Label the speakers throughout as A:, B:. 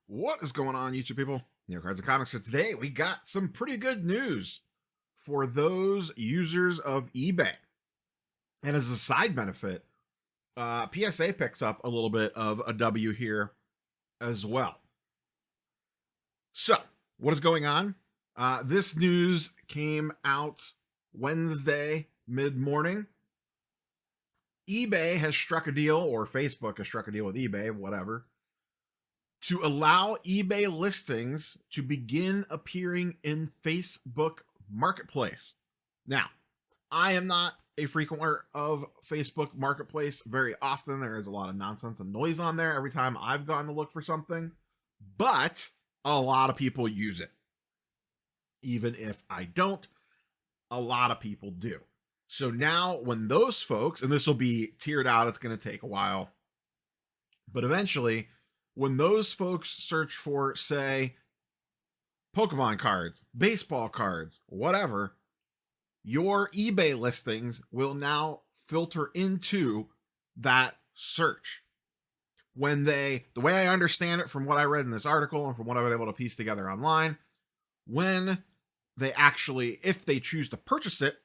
A: What is going on, YouTube people? Cards and Comics. So today we got some pretty good news for those users of eBay. And as a side benefit, PSA picks up a little bit of a W here as well. So, what is going on? This news came out Wednesday mid-morning. eBay has struck a deal, or Facebook has struck a deal with eBay, whatever, to allow eBay listings to begin appearing in Facebook Marketplace. Now, I am not a frequenter of Facebook Marketplace very often. There is a lot of nonsense and noise on there every time I've gone to look for something, but a lot of people use it. Even if I don't, a lot of people do. So now when those folks, and this will be tiered out, it's going to take a while, but eventually, when those folks search for, say, Pokemon cards, baseball cards, whatever, your eBay listings will now filter into that search. When the way I understand it from what I read in this article and from what I've been able to piece together online, when they actually, if they choose to purchase it,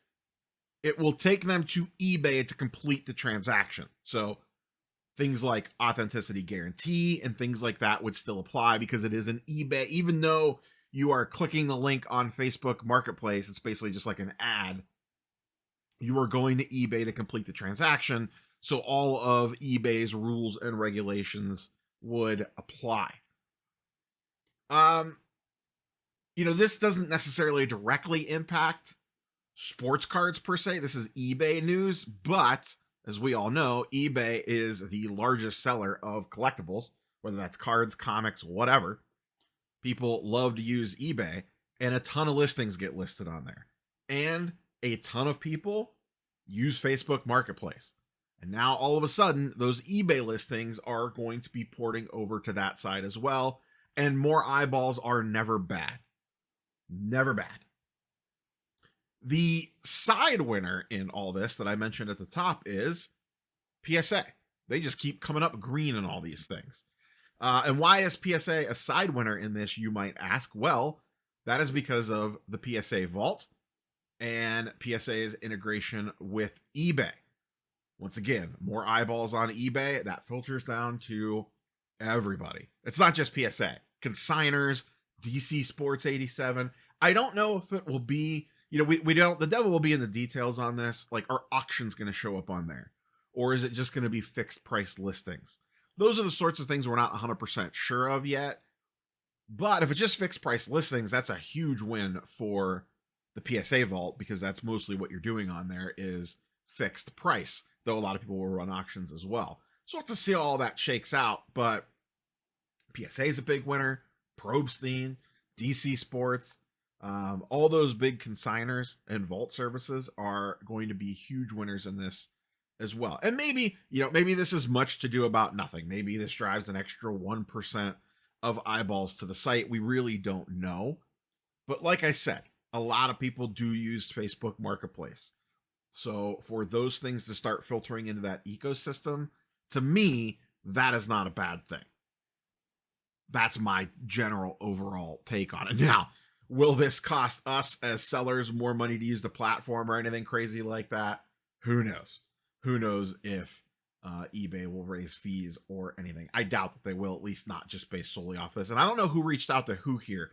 A: it will take them to eBay to complete the transaction. So things like authenticity guarantee and things like that would still apply because it is an eBay. Even though you are clicking the link on Facebook Marketplace, it's basically just like an ad. You are going to eBay to complete the transaction. So all of eBay's rules and regulations would apply. This doesn't necessarily directly impact sports cards per se. This is eBay news, but as we all know, eBay is the largest seller of collectibles, whether that's cards, comics, whatever. People love to use eBay, and a ton of listings get listed on there. And a ton of people use Facebook Marketplace. And now all of a sudden, those eBay listings are going to be porting over to that side as well. And more eyeballs are never bad. Never bad. The side winner in all this that I mentioned at the top is PSA. They just keep coming up green in all these things. And why is PSA a side winner in this, you might ask? Well, that is because of the PSA Vault and PSA's integration with eBay. Once again, more eyeballs on eBay, that filters down to everybody. It's not just PSA. Consigners, DC Sports 87. I don't know if it will be, we don't, the devil will be in the details on this. Like, are auctions going to show up on there? Or is it just going to be fixed price listings? Those are the sorts of things we're not 100% sure of yet. But if it's just fixed price listings, that's a huge win for the PSA Vault, because that's mostly what you're doing on there is fixed price, though a lot of people will run auctions as well. So we'll have to see how all that shakes out. But PSA is a big winner. Probstein, DC Sports, all those big consigners and vault services are going to be huge winners in this as well. And maybe this is much to do about nothing. Maybe this drives an extra 1% of eyeballs to the site. We really don't know. But like I said, a lot of people do use Facebook Marketplace. So for those things to start filtering into that ecosystem, to me, that is not a bad thing. That's my general overall take on it. Now, will this cost us as sellers more money to use the platform or anything crazy like that? Who knows? Who knows if eBay will raise fees or anything. I doubt that they will, at least not just based solely off this. And I don't know who reached out to who here.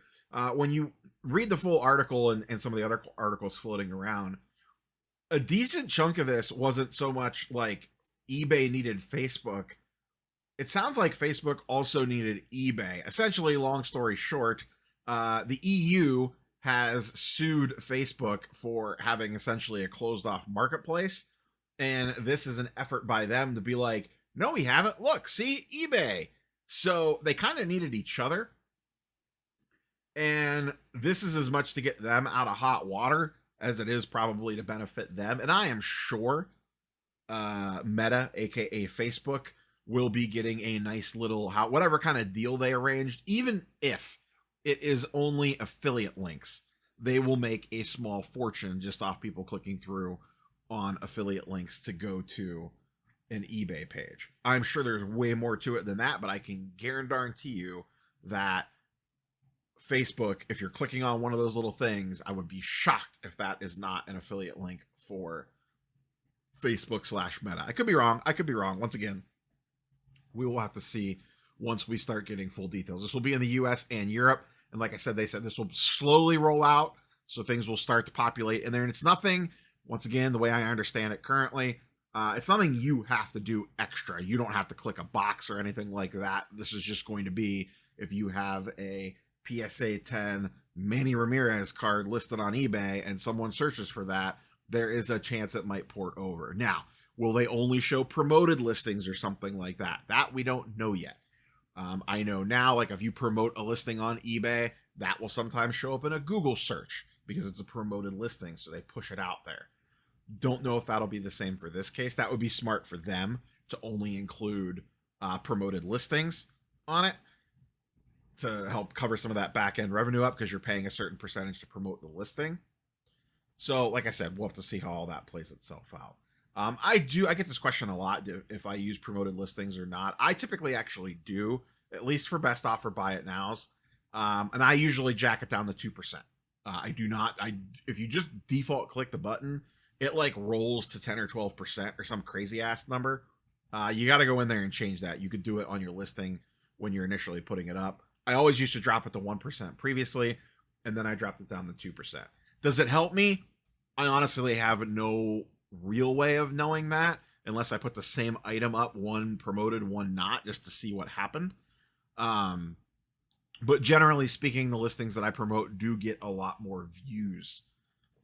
A: When you read the full article and some of the other articles floating around, a decent chunk of this wasn't so much like eBay needed Facebook. It sounds like Facebook also needed eBay. Essentially, long story short, the EU has sued Facebook for having essentially a closed off marketplace. And this is an effort by them to be like, no, we haven't. Look, see, eBay. So they kind of needed each other. And this is as much to get them out of hot water as it is probably to benefit them. And I am sure Meta, aka Facebook, will be getting a nice little, whatever kind of deal they arranged, even if it is only affiliate links, they will make a small fortune just off people clicking through on affiliate links to go to an eBay page. I'm sure there's way more to it than that, but I can guarantee you that Facebook, if you're clicking on one of those little things, I would be shocked if that is not an affiliate link for Facebook/Meta. I could be wrong. Once again, we will have to see once we start getting full details. This will be in the US and Europe. And like I said, they said this will slowly roll out. So things will start to populate in there. And it's nothing, once again, the way I understand it currently, it's nothing you have to do extra. You don't have to click a box or anything like that. This is just going to be if you have a PSA 10 Manny Ramirez card listed on eBay and someone searches for that, there is a chance it might port over. Now, will they only show promoted listings or something like that? That we don't know yet. I know now, like if you promote a listing on eBay, that will sometimes show up in a Google search because it's a promoted listing, so they push it out there. Don't know if that'll be the same for this case. That would be smart for them to only include promoted listings on it to help cover some of that back end revenue up because you're paying a certain percentage to promote the listing. So like I said, we'll have to see how all that plays itself out. I get this question a lot, if I use promoted listings or not. I typically actually do, at least for best offer buy it nows. And I usually jack it down to 2%. I do not, if you just default click the button, it like rolls to 10 or 12% or some crazy ass number. You got to go in there and change that. You could do it on your listing when you're initially putting it up. I always used to drop it to 1% previously, and then I dropped it down to 2%. Does it help me? I honestly have no real way of knowing that unless I put the same item up, one promoted, one not, just to see what happened. But generally speaking, the listings that I promote do get a lot more views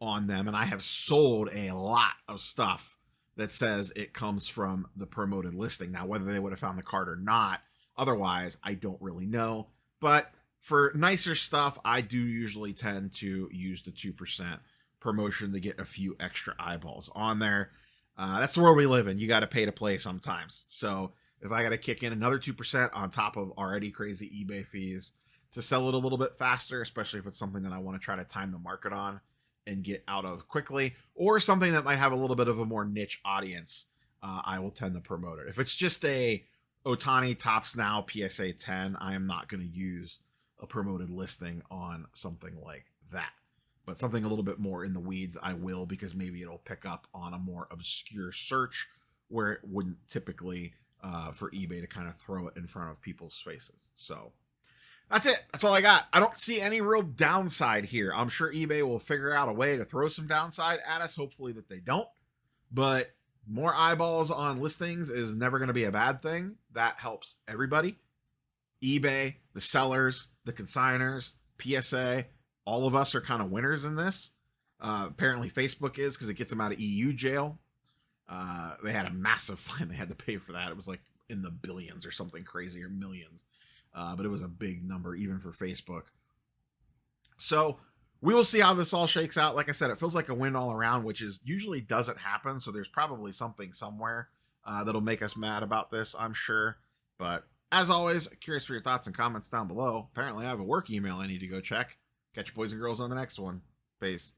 A: on them, and I have sold a lot of stuff that says it comes from the promoted listing. Now, whether they would have found the card or not, otherwise, I don't really know. But for nicer stuff, I do usually tend to use the 2% promotion to get a few extra eyeballs on there. That's the world we live in. You got to pay to play sometimes. So if I got to kick in another 2% on top of already crazy eBay fees to sell it a little bit faster, especially if it's something that I want to try to time the market on and get out of quickly, or something that might have a little bit of a more niche audience, I will tend to promote it. If it's just a Ohtani Topps Now PSA 10, I am not going to use a promoted listing on something like that. But something a little bit more in the weeds, I will, because maybe it'll pick up on a more obscure search where it wouldn't typically for eBay to kind of throw it in front of people's faces. So that's it. That's all I got. I don't see any real downside here. I'm sure eBay will figure out a way to throw some downside at us. Hopefully that they don't. But more eyeballs on listings is never going to be a bad thing. That helps everybody. eBay, the sellers, the consigners, PSA, all of us are kind of winners in this. Apparently Facebook is, because it gets them out of EU jail. They had a massive fine they had to pay for that. It was like in the billions or something crazy, or millions. But it was a big number even for Facebook. So we will see how this all shakes out. Like I said, it feels like a win all around, which is usually doesn't happen. So there's probably something somewhere that'll make us mad about this, I'm sure. But as always, curious for your thoughts and comments down below. Apparently I have a work email I need to go check. Catch you boys and girls on the next one. Peace.